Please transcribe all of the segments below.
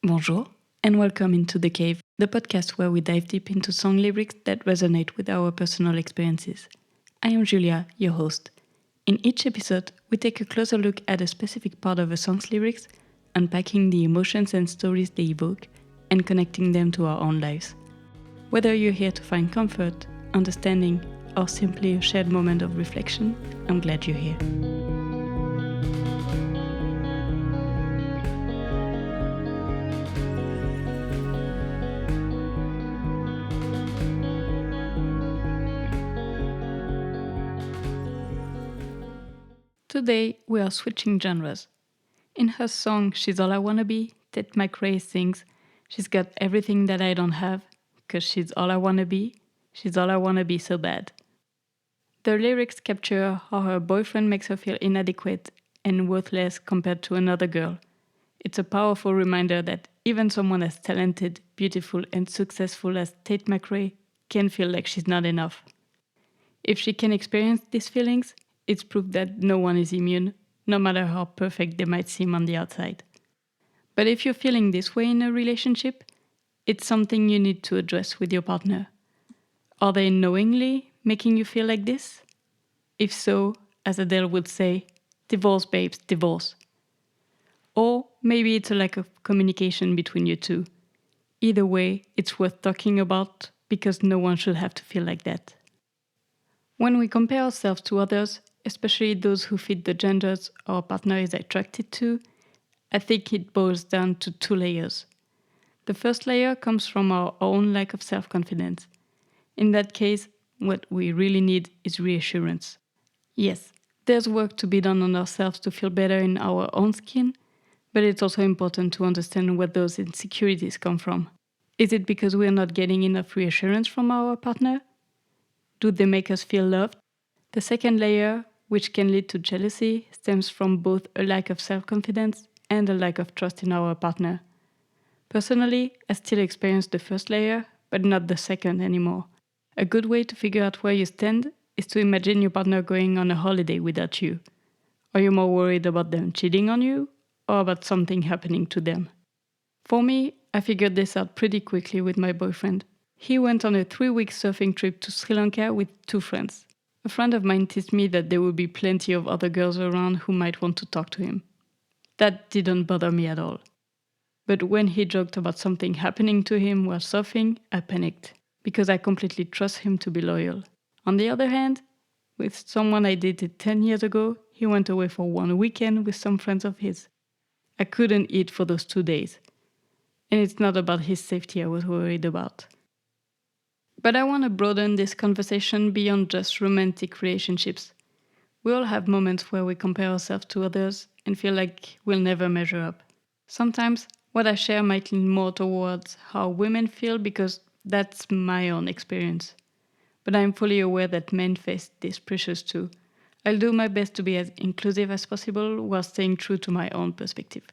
Bonjour, and welcome into The Cave, the podcast where we dive deep into song lyrics that resonate with our personal experiences. I am Julia, your host. In each episode, we take a closer look at a specific part of a song's lyrics, unpacking the emotions and stories they evoke, and connecting them to our own lives. Whether you're here to find comfort, understanding, or simply a shared moment of reflection, I'm glad you're here. Today, we are switching genres. In her song She's All I Wanna Be, Tate McRae sings, "She's got everything that I don't have, 'cause she's all I wanna be, she's all I wanna be so bad." The lyrics capture how her boyfriend makes her feel inadequate and worthless compared to another girl. It's a powerful reminder that even someone as talented, beautiful, and successful as Tate McRae can feel like she's not enough. If she can experience these feelings, it's proof that no one is immune, no matter how perfect they might seem on the outside. But if you're feeling this way in a relationship, it's something you need to address with your partner. Are they knowingly making you feel like this? If so, as Adele would say, divorce babes, divorce. Or maybe it's a lack of communication between you two. Either way, it's worth talking about because no one should have to feel like that. When we compare ourselves to others, especially those who fit the genders our partner is attracted to, I think it boils down to two layers. The first layer comes from our own lack of self-confidence. In that case, what we really need is reassurance. Yes, there's work to be done on ourselves to feel better in our own skin, but it's also important to understand where those insecurities come from. Is it because we're not getting enough reassurance from our partner? Do they make us feel loved? The second layer, which can lead to jealousy, stems from both a lack of self-confidence and a lack of trust in our partner. Personally, I still experience the first layer, but not the second anymore. A good way to figure out where you stand is to imagine your partner going on a holiday without you. Are you more worried about them cheating on you or about something happening to them? For me, I figured this out pretty quickly with my boyfriend. He went on a 3-week surfing trip to Sri Lanka with 2 friends. A friend of mine teased me that there would be plenty of other girls around who might want to talk to him. That didn't bother me at all. But when he joked about something happening to him while surfing, I panicked, because I completely trust him to be loyal. On the other hand, with someone I dated 10 years ago, he went away for 1 weekend with some friends of his. I couldn't eat for those 2 days. And it's not about his safety I was worried about. But I want to broaden this conversation beyond just romantic relationships. We all have moments where we compare ourselves to others and feel like we'll never measure up. Sometimes what I share might lean more towards how women feel because that's my own experience. But I'm fully aware that men face these pressures too. I'll do my best to be as inclusive as possible while staying true to my own perspective.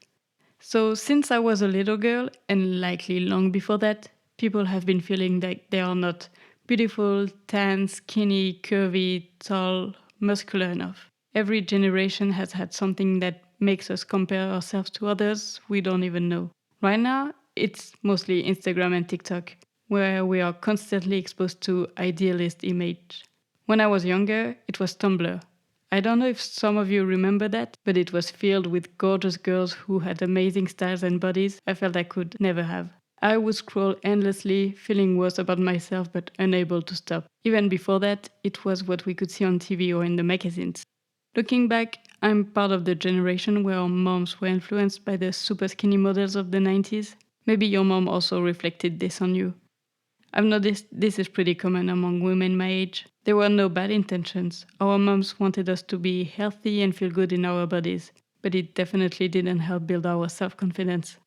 So since I was a little girl, and likely long before that, people have been feeling like they are not beautiful, tan, skinny, curvy, tall, muscular enough. Every generation has had something that makes us compare ourselves to others we don't even know. Right now, it's mostly Instagram and TikTok, where we are constantly exposed to idealist image. When I was younger, it was Tumblr. I don't know if some of you remember that, but it was filled with gorgeous girls who had amazing styles and bodies I felt I could never have. I would scroll endlessly, feeling worse about myself but unable to stop. Even before that, it was what we could see on TV or in the magazines. Looking back, I'm part of the generation where our moms were influenced by the super skinny models of the 90s. Maybe your mom also reflected this on you. I've noticed this is pretty common among women my age. There were no bad intentions. Our moms wanted us to be healthy and feel good in our bodies, but it definitely didn't help build our self-confidence.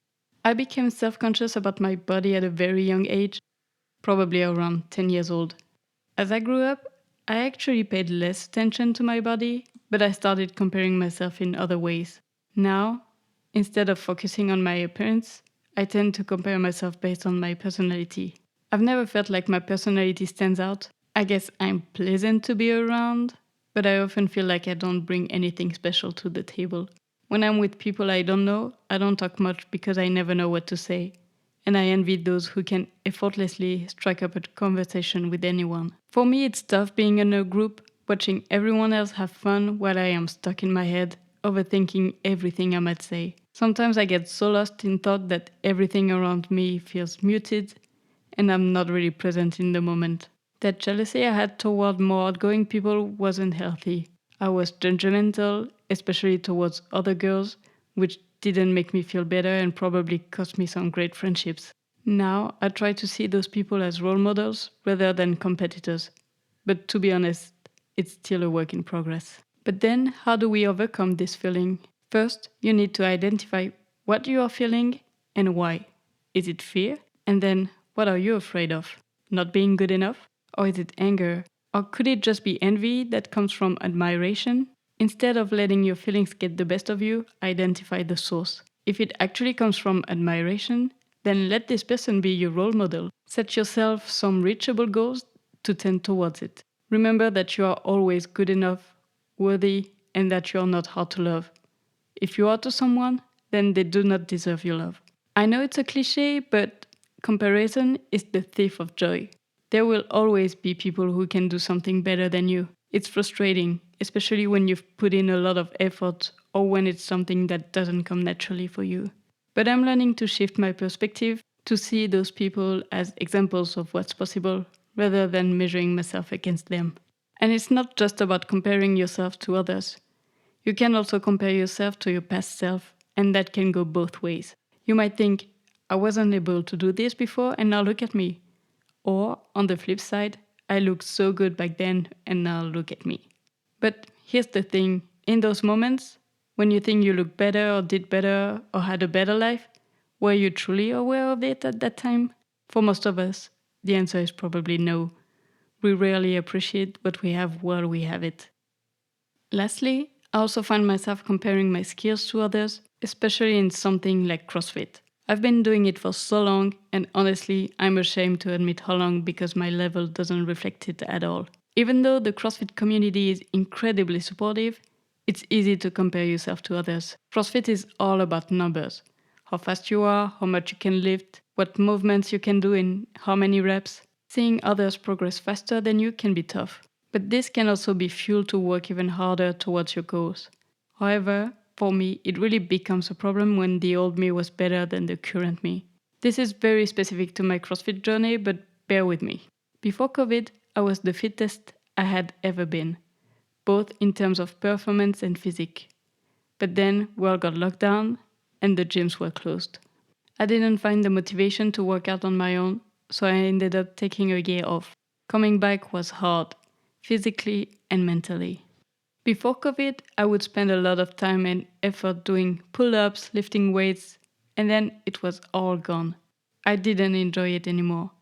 I became self-conscious about my body at a very young age, probably around 10 years old. As I grew up, I actually paid less attention to my body, but I started comparing myself in other ways. Now, instead of focusing on my appearance, I tend to compare myself based on my personality. I've never felt like my personality stands out. I guess I'm pleasant to be around, but I often feel like I don't bring anything special to the table. When I'm with people I don't know, I don't talk much because I never know what to say. And I envy those who can effortlessly strike up a conversation with anyone. For me, it's tough being in a group, watching everyone else have fun while I am stuck in my head, overthinking everything I might say. Sometimes I get so lost in thought that everything around me feels muted and I'm not really present in the moment. That jealousy I had toward more outgoing people wasn't healthy. I was judgmental, especially towards other girls, which didn't make me feel better and probably cost me some great friendships. Now I try to see those people as role models rather than competitors. But to be honest, it's still a work in progress. But then, how do we overcome this feeling? First, you need to identify what you are feeling and why. Is it fear? And then, what are you afraid of? Not being good enough? Or is it anger? Or could it just be envy that comes from admiration? Instead of letting your feelings get the best of you, identify the source. If it actually comes from admiration, then let this person be your role model. Set yourself some reachable goals to tend towards it. Remember that you are always good enough, worthy, and that you are not hard to love. If you are to someone, then they do not deserve your love. I know it's a cliche, but comparison is the thief of joy. There will always be people who can do something better than you. It's frustrating, especially when you've put in a lot of effort or when it's something that doesn't come naturally for you. But I'm learning to shift my perspective to see those people as examples of what's possible rather than measuring myself against them. And it's not just about comparing yourself to others. You can also compare yourself to your past self, and that can go both ways. You might think, I wasn't able to do this before and now look at me. Or, on the flip side, I looked so good back then and now look at me. But here's the thing, in those moments, when you think you look better or did better or had a better life, were you truly aware of it at that time? For most of us, the answer is probably no. We rarely appreciate what we have while we have it. Lastly, I also find myself comparing my skills to others, especially in something like CrossFit. I've been doing it for so long, and honestly, I'm ashamed to admit how long because my level doesn't reflect it at all. Even though the CrossFit community is incredibly supportive, it's easy to compare yourself to others. CrossFit is all about numbers. How fast you are, how much you can lift, what movements you can do in how many reps. Seeing others progress faster than you can be tough. But this can also be fuel to work even harder towards your goals. However, for me, it really becomes a problem when the old me was better than the current me. This is very specific to my CrossFit journey, but bear with me. Before COVID, I was the fittest I had ever been, both in terms of performance and physique. But then world got locked down and the gyms were closed. I didn't find the motivation to work out on my own, so I ended up taking a year off. Coming back was hard, physically and mentally. Before COVID, I would spend a lot of time and effort doing pull-ups, lifting weights, and then it was all gone. I didn't enjoy it anymore.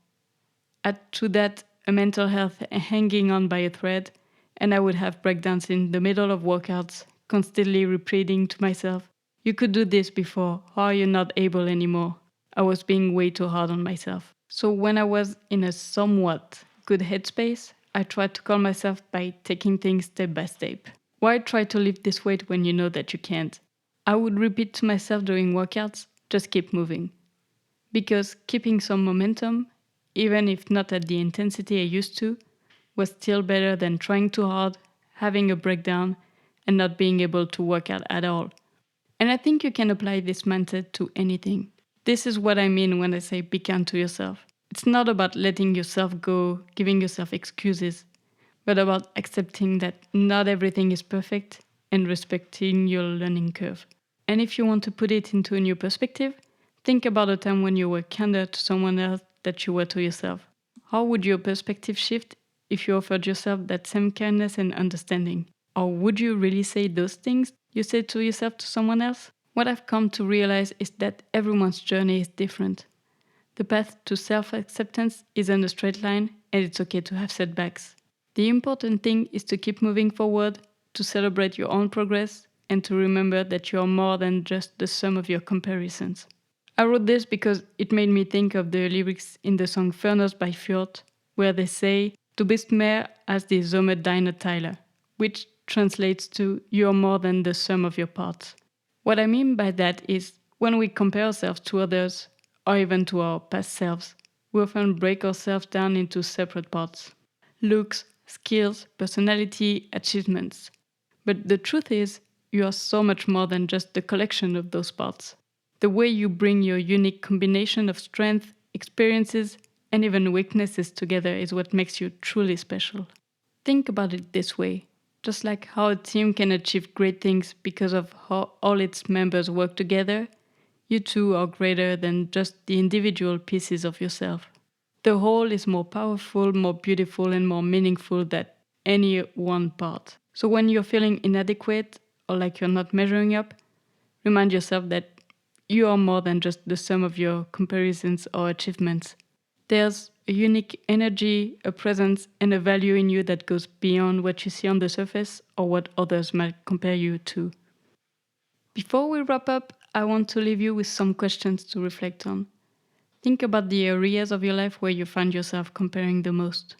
Add to that a mental health hanging on by a thread, and I would have breakdowns in the middle of workouts, constantly repeating to myself, you could do this before, how are you not able anymore? I was being way too hard on myself. So when I was in a somewhat good headspace, I tried to calm myself by taking things step by step. Why try to lift this weight when you know that you can't? I would repeat to myself during workouts, just keep moving. Because keeping some momentum, even if not at the intensity I used to, was still better than trying too hard, having a breakdown, and not being able to work out at all. And I think you can apply this mindset to anything. This is what I mean when I say be kind to yourself. It's not about letting yourself go, giving yourself excuses, but about accepting that not everything is perfect and respecting your learning curve. And if you want to put it into a new perspective, think about a time when you were kinder to someone else that you were to yourself. How would your perspective shift if you offered yourself that same kindness and understanding? Or would you really say those things you said to yourself to someone else? What I've come to realize is that everyone's journey is different. The path to self-acceptance isn't a straight line, and it's okay to have setbacks. The important thing is to keep moving forward, to celebrate your own progress, and to remember that you are more than just the sum of your comparisons. I wrote this because it made me think of the lyrics in the song Furnace by Fjord, where they say, Du bist mehr als die Summe deiner Teile, which translates to, you are more than the sum of your parts. What I mean by that is when we compare ourselves to others, or even to our past selves, we often break ourselves down into separate parts: looks, skills, personality, achievements. But the truth is, you are so much more than just the collection of those parts. The way you bring your unique combination of strength, experiences, and even weaknesses together is what makes you truly special. Think about it this way: just like how a team can achieve great things because of how all its members work together, you too are greater than just the individual pieces of yourself. The whole is more powerful, more beautiful, and more meaningful than any one part. So when you're feeling inadequate or like you're not measuring up, remind yourself that you are more than just the sum of your comparisons or achievements. There's a unique energy, a presence, and a value in you that goes beyond what you see on the surface or what others might compare you to. Before we wrap up, I want to leave you with some questions to reflect on. Think about the areas of your life where you find yourself comparing the most.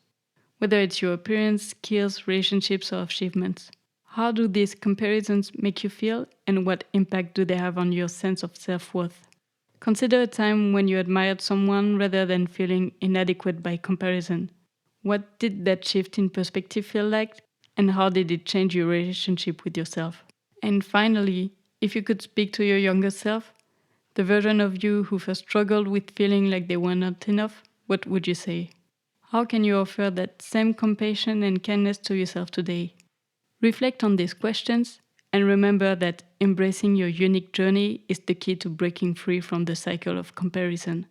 Whether it's your appearance, skills, relationships, or achievements. How do these comparisons make you feel, and what impact do they have on your sense of self-worth? Consider a time when you admired someone rather than feeling inadequate by comparison. What did that shift in perspective feel like, and how did it change your relationship with yourself? And finally, if you could speak to your younger self, the version of you who first struggled with feeling like they were not enough, what would you say? How can you offer that same compassion and kindness to yourself today? Reflect on these questions and remember that embracing your unique journey is the key to breaking free from the cycle of comparison.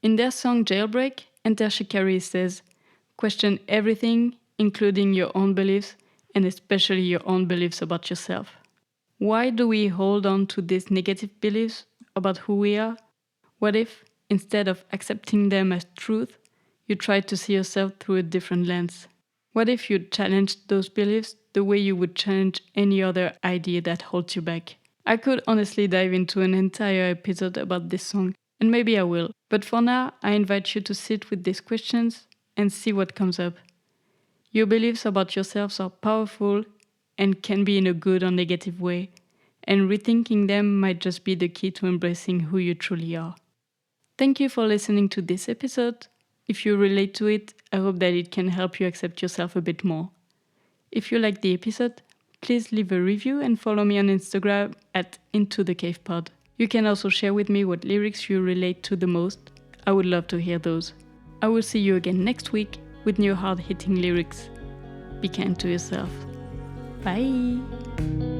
In their song Jailbreak, Enter Shikari says, "Question everything, including your own beliefs, and especially your own beliefs about yourself." Why do we hold on to these negative beliefs about who we are? What if, instead of accepting them as truth, you try to see yourself through a different lens? What if you challenged those beliefs the way you would challenge any other idea that holds you back? I could honestly dive into an entire episode about this song, and maybe I will. But for now, I invite you to sit with these questions and see what comes up. Your beliefs about yourselves are powerful and can be in a good or negative way, and rethinking them might just be the key to embracing who you truly are. Thank you for listening to this episode. If you relate to it, I hope that it can help you accept yourself a bit more. If you liked the episode, please leave a review and follow me on Instagram at IntoTheCavePod. You can also share with me what lyrics you relate to the most. I would love to hear those. I will see you again next week with new hard-hitting lyrics. Be kind to yourself. Bye!